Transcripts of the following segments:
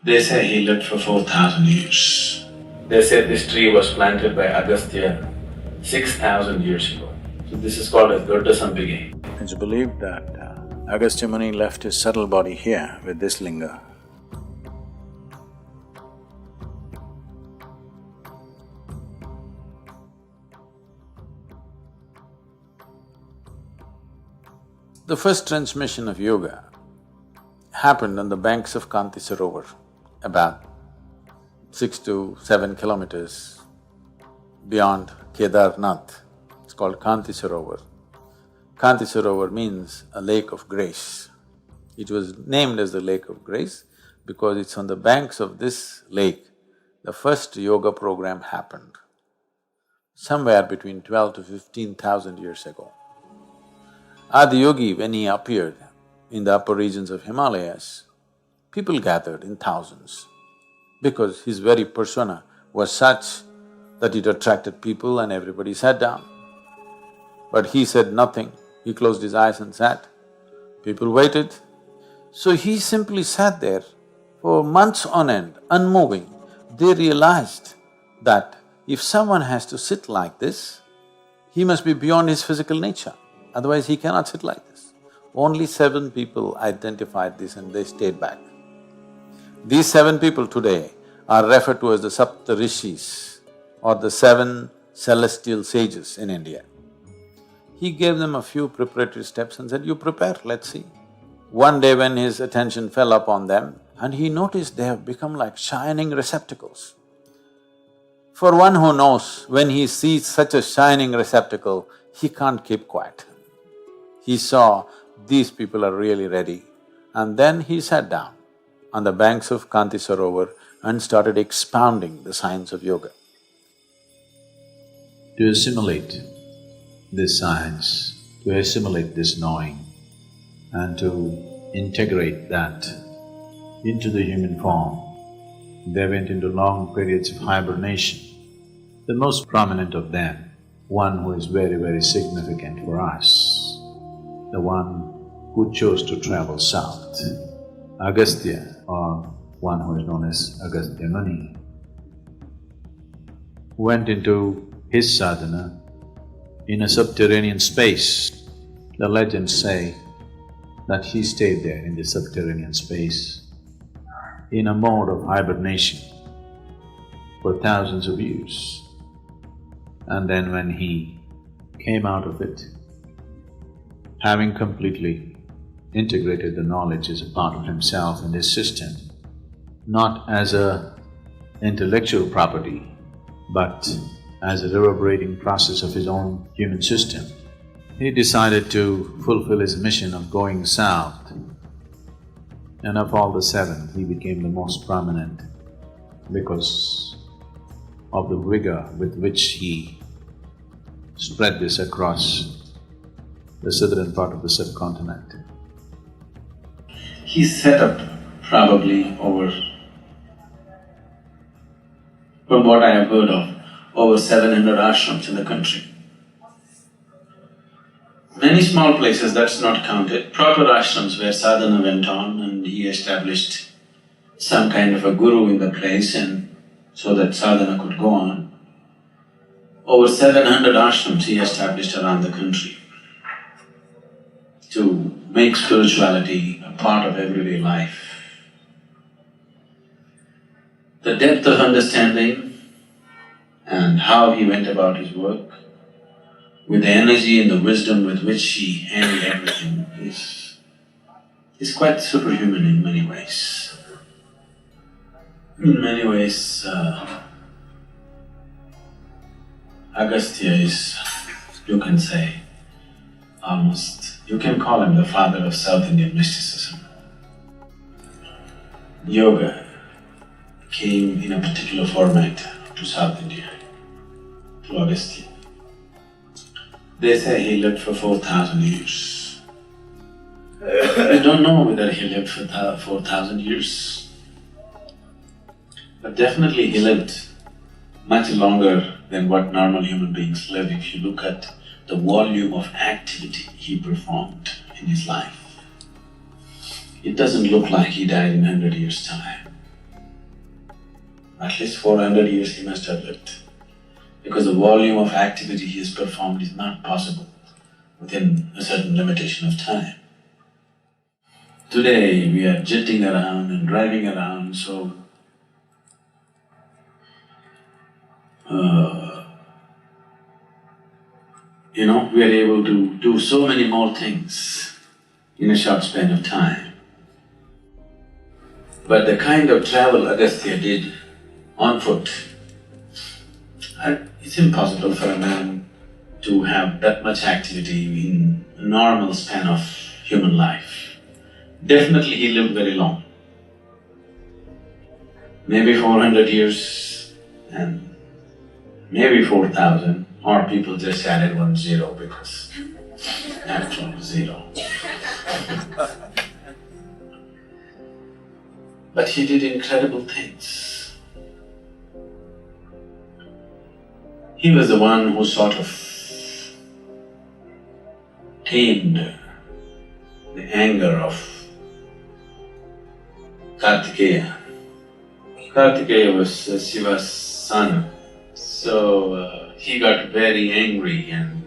They say he lived for 4,000 years. They say this tree was planted by Agastya 6,000 years ago. So this is called as Doddasampige. It's believed that Agastya Muni left his subtle body here with this linga. The first transmission of yoga happened on the banks of Kanti Sarovar, about 6 to 7 kilometers beyond Kedarnath. It's called Kanti Sarovar. Kanti Sarovar means a lake of grace. It was named as the lake of grace because it's on the banks of this lake the first yoga program happened, somewhere between 12 to 15,000 years ago. Adiyogi, when he appeared in the upper regions of Himalayas, people gathered in thousands because his very persona was such that it attracted people and everybody sat down. But he said nothing, he closed his eyes and sat. People waited. So he simply sat there for months on end, unmoving. They realized that if someone has to sit like this, he must be beyond his physical nature, otherwise he cannot sit like this. Only 7 people identified this and they stayed back. These 7 people today are referred to as the Saptarishis or the 7 celestial sages in India. He gave them a few preparatory steps and said, you prepare, let's see. One day when his attention fell upon them and he noticed they have become like shining receptacles. For one who knows, when he sees such a shining receptacle, he can't keep quiet. He saw these people are really ready, and then he sat down on the banks of Kanti Sarovar and started expounding the science of yoga. To assimilate this science, to assimilate this knowing, and to integrate that into the human form, they went into long periods of hibernation. The most prominent of them, one who is very, very significant for us, the one who chose to travel south, Agastya, or one who is known as Agastya Muni, went into his sadhana in a subterranean space. The legends say that he stayed there in the subterranean space in a mode of hibernation for thousands of years. And then when he came out of it, having completely integrated the knowledge as a part of himself and his system, not as a intellectual property, but as a reverberating process of his own human system, he decided to fulfill his mission of going south. And of all the 7, he became the most prominent because of the vigor with which he spread this across the southern part of the subcontinent. He set up probably over, from what I have heard of, over 700 ashrams in the country. Many small places, that's not counted, proper ashrams where sadhana went on and he established some kind of a guru in the place and so that sadhana could go on. Over 700 ashrams he established around the country to make spirituality a part of everyday life. The depth of understanding and how he went about his work, with the energy and the wisdom with which he handled everything is quite superhuman in many ways. In many ways, Agastya is, you can say, you can call him the father of South Indian mysticism. Yoga came in a particular format to South India, to Agastya. They say he lived for 4,000 years. I don't know whether he lived for 4,000 years, but definitely he lived much longer than what normal human beings live if you look at the volume of activity he performed in his life. It doesn't look like he died in 100 years' time. At least 400 years he must have lived, because the volume of activity he has performed is not possible within a certain limitation of time. Today we are jetting around and driving around, so we are able to do so many more things in a short span of time. But the kind of travel Agastya did on foot, it's impossible for a man to have that much activity in a normal span of human life. Definitely he lived very long, maybe 400 years and maybe 4,000, or people just added 1 zero because actual zero. But he did incredible things. He was the one who sort of tamed the anger of Kartikeya. Kartikeya was Shiva's son, so he got very angry and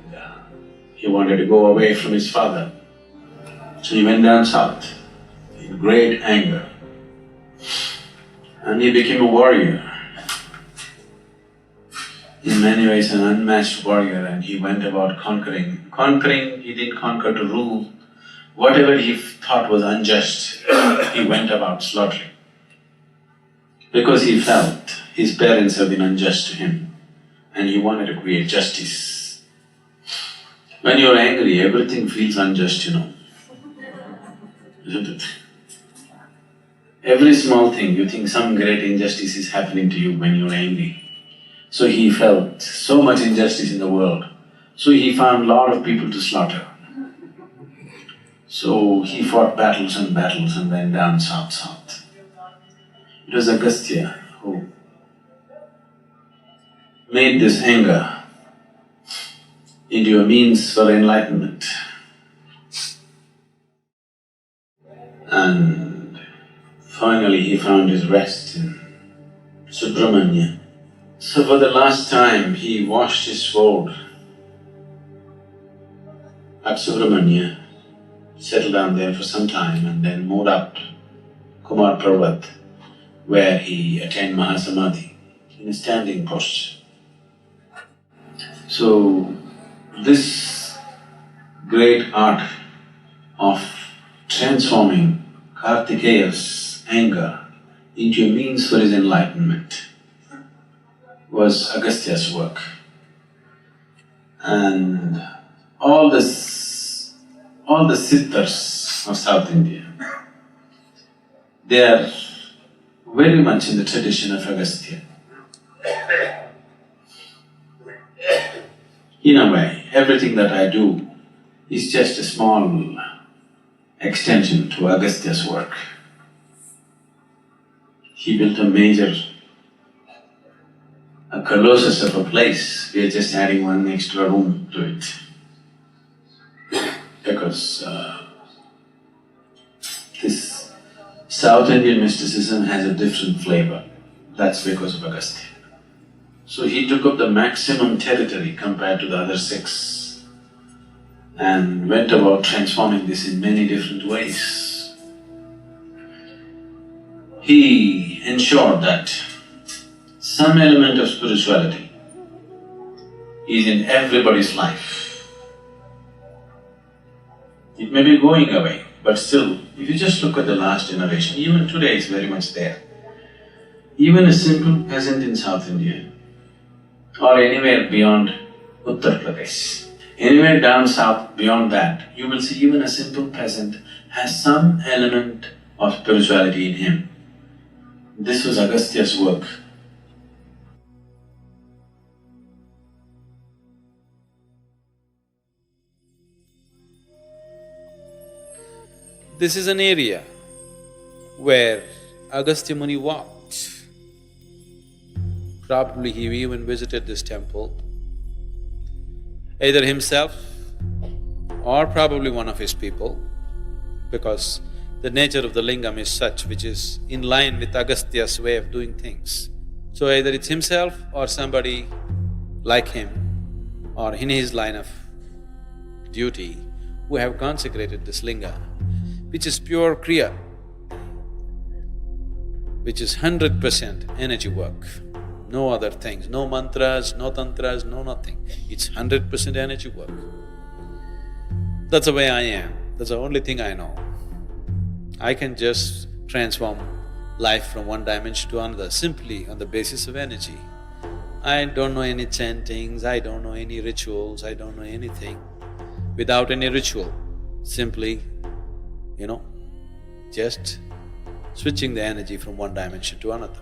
he wanted to go away from his father. So he went down south in great anger and he became a warrior. In many ways an unmatched warrior, and he went about conquering. Conquering, he didn't conquer to rule. Whatever he thought was unjust, he went about slaughtering. Because he felt his parents have been unjust to him and he wanted to create justice. When you're angry, everything feels unjust, isn't it? Every small thing, you think some great injustice is happening to you when you're angry. So he felt so much injustice in the world, so he found a lot of people to slaughter. So he fought battles and battles and went down south. It was Agastya who made this anger into a means for enlightenment. And finally he found his rest in Subramanya. So for the last time he washed his sword at Subramanya, settled down there for some time and then moved up Kumar Parvat, where he attained Mahasamadhi in a standing posture. So this great art of transforming Kartikeya's anger into a means for his enlightenment was Agastya's work. And all the siddhas of South India, they are very much in the tradition of Agastya. In a way, everything that I do is just a small extension to Agastya's work. He built a colossus of a place, we are just adding one extra room to it. Because this South Indian mysticism has a different flavor, that's because of Agastya. So he took up the maximum territory compared to the other six and went about transforming this in many different ways. He ensured that some element of spirituality is in everybody's life. It may be going away, but still, if you just look at the last generation, even today it's very much there. Even a simple peasant in South India or anywhere beyond Uttar Pradesh, anywhere down south beyond that, you will see even a simple peasant has some element of spirituality in him. This was Agastya's work. This is an area where Agastya Muni walked. Probably he even visited this temple, either himself or probably one of his people, because the nature of the lingam is such which is in line with Agastya's way of doing things. So either it's himself or somebody like him or in his line of duty who have consecrated this linga, which is pure kriya, which is 100% energy work, no other things, no mantras, no tantras, no nothing. It's 100% energy work. That's the way I am, that's the only thing I know. I can just transform life from one dimension to another simply on the basis of energy. I don't know any chantings, I don't know any rituals, I don't know anything. Without any ritual, simply, just switching the energy from one dimension to another.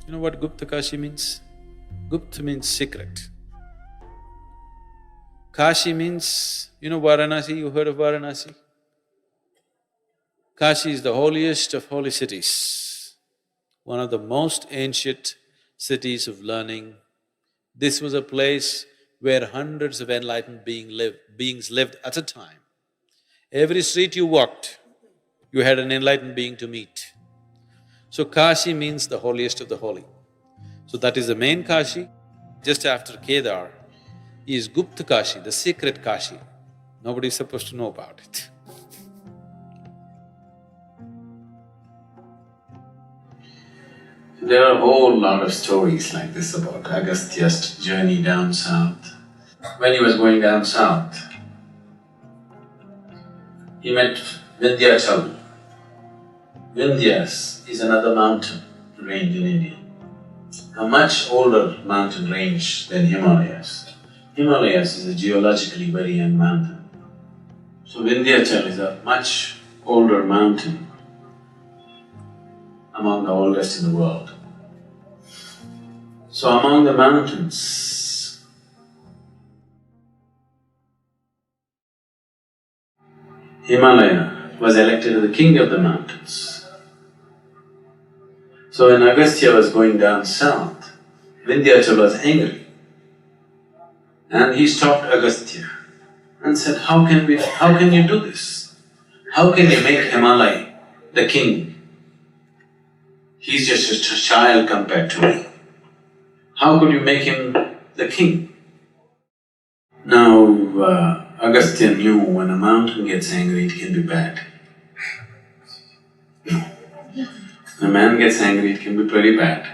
You know what Gupta Kashi means? Gupta means secret. Kashi means, Varanasi, you heard of Varanasi? Kashi is the holiest of holy cities, one of the most ancient cities of learning. This was a place where hundreds of enlightened beings lived at a time. Every street you walked, you had an enlightened being to meet. So Kashi means the holiest of the holy. So that is the main Kashi. Just after Kedar is Gupta Kashi, the secret Kashi. Nobody is supposed to know about it. There are a whole lot of stories like this about Agastya's journey down south. When he was going down south, he met Vindhyachal. Vindhyas is another mountain range in India, a much older mountain range than Himalayas. Himalayas is a geologically very young mountain. So Vindhyachal is a much older mountain, among the oldest in the world. So among the mountains, Himalaya was elected as the king of the mountains. So when Agastya was going down south, Vindhyachal was angry and he stopped Agastya and said, how can you do this? How can you make Himalaya the king? He's just a child compared to me. How could you make him the king? Now, Agastya knew when a mountain gets angry, it can be bad. When a man gets angry, it can be pretty bad.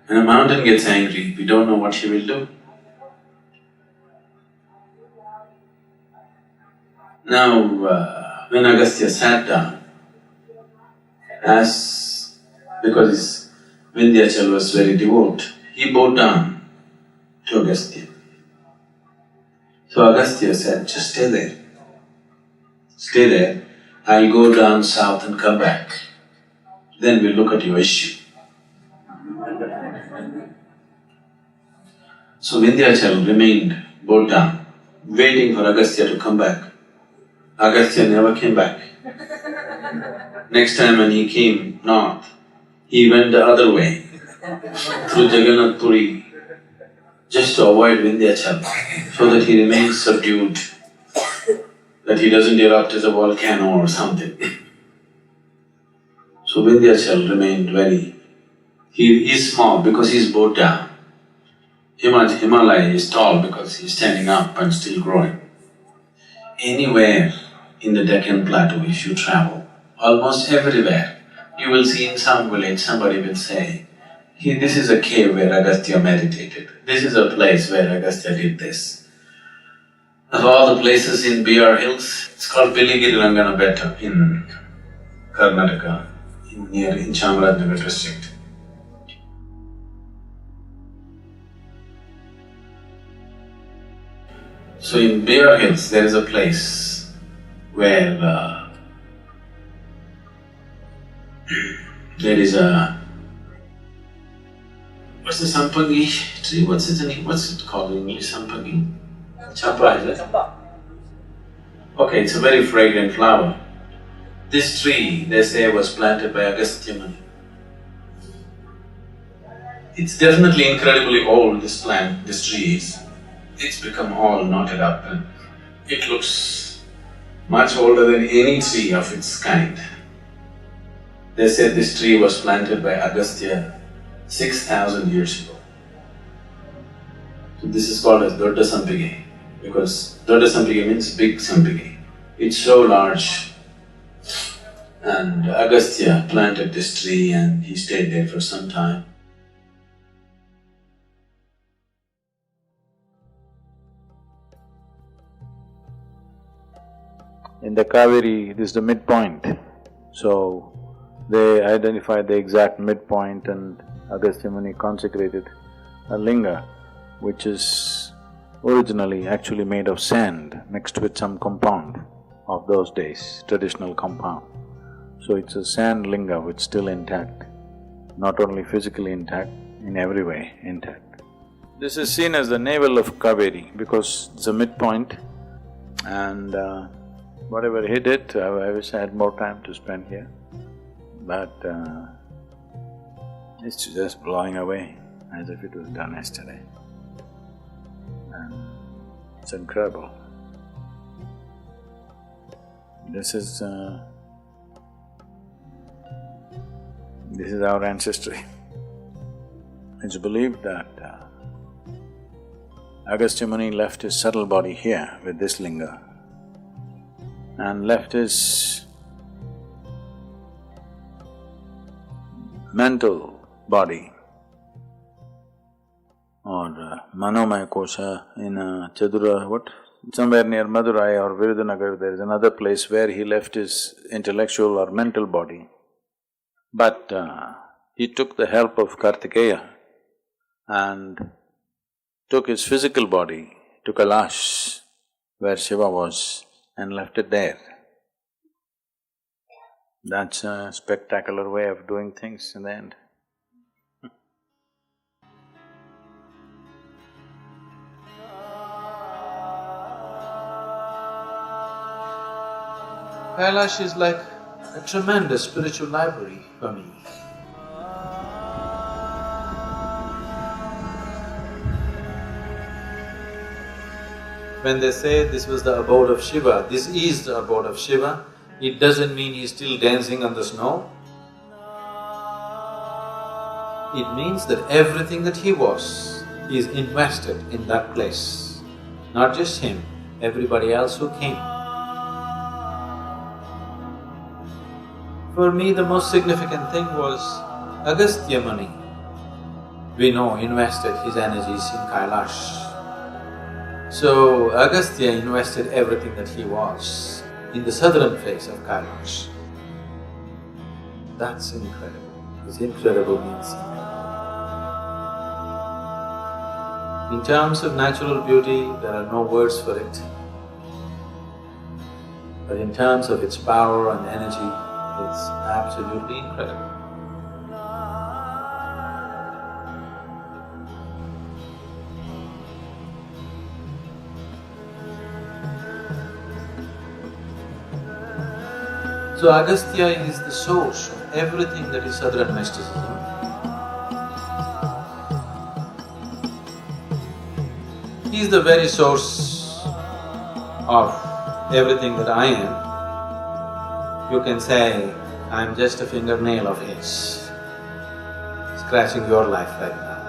When a mountain gets angry, we don't know what he will do. Now, when Agastya sat down, because Vindhyachal was very devout, he bowed down to Agastya. So Agastya said, just stay there. Stay there, I'll go down south and come back. Then we'll look at your issue. So Vindhyachal remained bowed down, waiting for Agastya to come back. Agastya never came back. Next time when he came north, he went the other way, through Jagannath Puri, just to avoid Vindhyachal, so that he remains subdued, that he doesn't erupt as a volcano or something. So Vindhyachal remained he is small because he's bowed down. Himalaya is tall because he's standing up and still growing. Anywhere in the Deccan Plateau if you travel, almost everywhere, you will see in some village somebody will say, this is a cave where Agastya meditated, this is a place where Agastya did this. Of all the places in BR Hills, it's called Piligiri Rangana Betta in Karnataka, in Chamarajanagar district. So in BR Hills there is a place where there is a… what's the sampangi tree? What's it called in English? Sampangi? Chapa, is it? Chapa. Okay, it's a very fragrant flower. This tree, they say, was planted by Agastya Muni. It's definitely incredibly old, this tree is. It's become all knotted up and it looks much older than any tree of its kind. They said this tree was planted by Agastya 6,000 years ago. So this is called as Dodda Sampige, because Dodda Sampige means big Sampige. It's so large. And Agastya planted this tree and he stayed there for some time. In the Kaveri, this is the midpoint. So, they identified the exact midpoint and Agastya Muni consecrated a linga which is originally actually made of sand mixed with some compound of those days, traditional compound. So it's a sand linga which is still intact, not only physically intact, in every way intact. This is seen as the navel of Kaveri because it's a midpoint and whatever he did, I wish I had more time to spend here, but it's just blowing away as if it was done yesterday. And it's incredible. This is our ancestry. It's believed that Agastya Muni left his subtle body here with this linga and left his mental body or Manomaya Kosha in Chadura, somewhere near Madurai or Virudhunagar, there is another place where he left his intellectual or mental body. But he took the help of Kartikeya and took his physical body to Kailash, where Shiva was, and left it there. That's a spectacular way of doing things in the end. Kailash is like a tremendous spiritual library for me. When they say this was the abode of Shiva, this is the abode of Shiva, it doesn't mean he's still dancing on the snow. It means that everything that he was is invested in that place. Not just him, everybody else who came. For me, the most significant thing was Agastya Muni, we know, invested his energies in Kailash. So, Agastya invested everything that he was in the southern face of Kailash. That's incredible. It's incredible means incredible. In terms of natural beauty, there are no words for it. But in terms of its power and energy, it's absolutely incredible. So Agastya is the source of everything that is southern mysticism. He is the very source of everything that I am. You can say, I'm just a fingernail of his, scratching your life right now.